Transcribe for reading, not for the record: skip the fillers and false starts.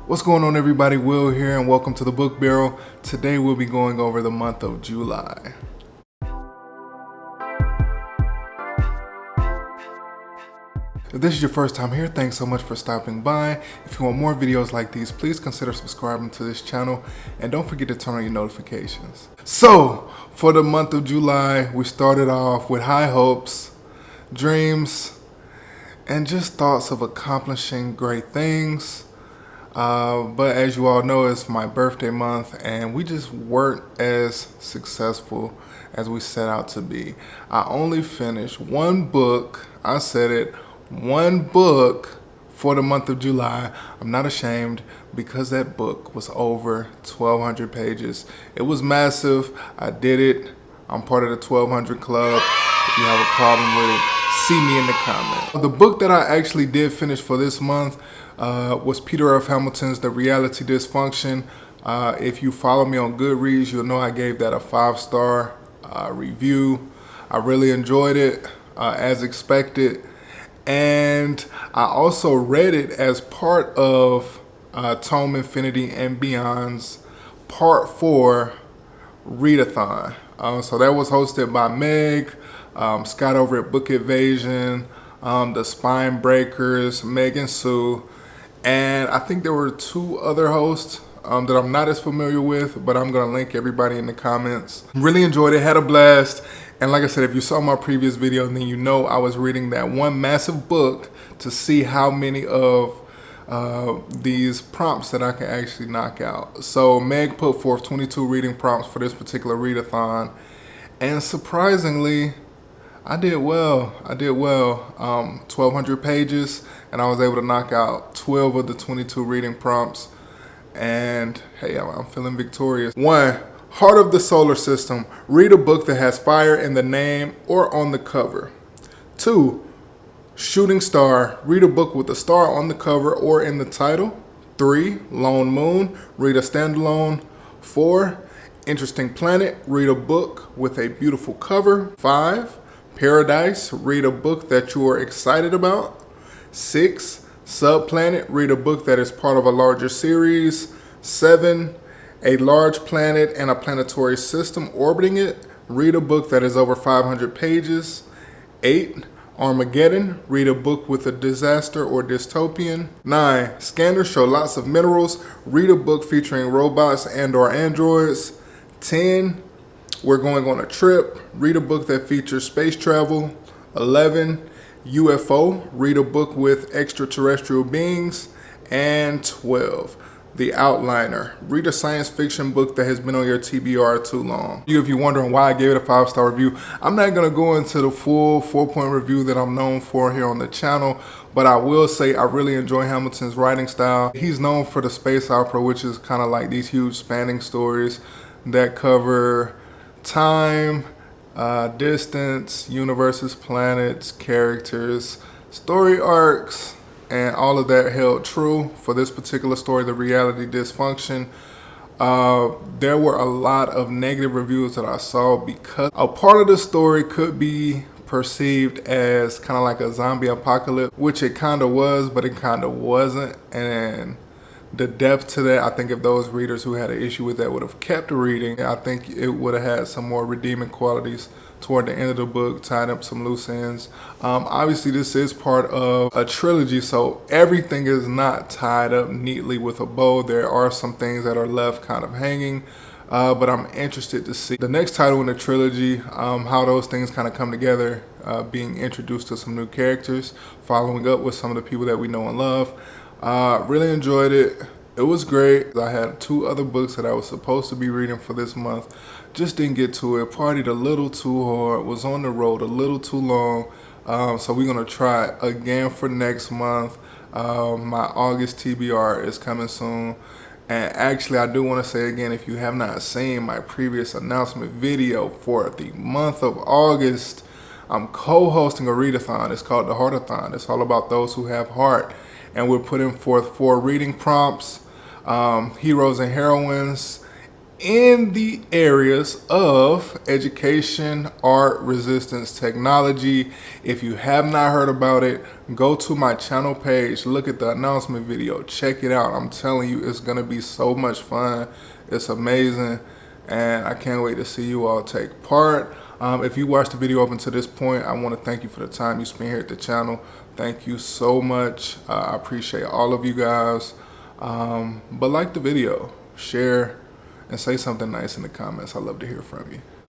What's going on, everybody? Will here, and welcome to the Book Barrel. Today we'll be going over the month of July. If this is your first time here, thanks so much for stopping by. If you want more videos like these, please consider subscribing to this channel and don't forget to turn on your notifications. So, for the month of July, we started off with high hopes, dreams, and just thoughts of accomplishing great things. But as you all know, it's my birthday month and we just weren't as successful as we set out to be. I only finished one book. I said it, one book for the month of July. I'm not ashamed because that book was over 1,200 pages. It was massive. I did it. I'm part of the 1,200 club. If you have a problem with it, see me in the comments. The book that I actually did finish for this month was Peter F. Hamilton's The Reality Dysfunction. If you follow me on Goodreads, you'll know I gave that a 5-star review. I really enjoyed it as expected. And I also read it as part of Tome Infinity and Beyond's Part 4 Readathon. So that was hosted by Meg, Scott over at Book Invasion, the Spine Breakers, Meg and Sue, and I think there were 2 other hosts that I'm not as familiar with, but I'm gonna link everybody in the comments. Really enjoyed it, had a blast, and like I said, if you saw my previous video, then you know I was reading that one massive book to see how many of these prompts that I can actually knock out. So Meg put forth 22 reading prompts for this particular readathon, and surprisingly, I did well. 1,200 pages, and I was able to knock out 12 of the 22 reading prompts, and hey, I'm feeling victorious. 1. Heart of the Solar System. Read a book that has fire in the name or on the cover. 2. Shooting Star. Read a book with a star on the cover or in the title. 3. Lone Moon. Read a standalone. 4. Interesting Planet. Read a book with a beautiful cover. 5. Paradise. Read a book that you are excited about. 6. Subplanet. Read a book that is part of a larger series. 7. A large planet and a planetary system orbiting it. Read a book that is over 500 pages. 8. Armageddon. Read a book with a disaster or dystopian. 9. Scanners show lots of minerals. Read a book featuring robots and or androids. 10. We're going on a trip. Read a book that features space travel. 11. UFO. Read a book with extraterrestrial beings. And 12. The Outliner. Read a science fiction book that has been on your TBR too long. If you're wondering why I gave it a 5-star review, I'm not going to go into the full 4-point review that I'm known for here on the channel, but I will say I really enjoy Hamilton's writing style. He's known for the space opera, which is kind of like these huge spanning stories that cover time, distance, universes, planets, characters, story arcs, and all of that held true for this particular story, The Reality Dysfunction. There were a lot of negative reviews that I saw because a part of the story could be perceived as kind of like a zombie apocalypse, which it kind of was, but it kind of wasn't. And the depth to that, I think if those readers who had an issue with that would have kept reading, I think it would have had some more redeeming qualities toward the end of the book, tying up some loose ends. Obviously, this is part of a trilogy, so everything is not tied up neatly with a bow. There are some things that are left kind of hanging, but I'm interested to see the next title in the trilogy, how those things kind of come together, being introduced to some new characters, following up with some of the people that we know and love. Really enjoyed it. It was great. I had 2 other books that I was supposed to be reading for this month. Just didn't get to it. Partied a little too hard. Was on the road a little too long. So we're going to try again for next month. My August TBR is coming soon. And actually, I do want to say again, if you have not seen my previous announcement video for the month of August, I'm co-hosting a readathon. It's called the Heartathon. It's all about those who have heart. And we're putting forth 4 reading prompts, heroes and heroines in the areas of education, art, resistance, technology. If you have not heard about it, go to my channel page, look at the announcement video, check it out. I'm telling you, it's gonna be so much fun. It's amazing, and I can't wait to see you all take part. If you watched the video up until this point, I want to thank you for the time you spent here at the channel. Thank you so much. I appreciate all of you guys. But like the video, share, and say something nice in the comments. I love to hear from you.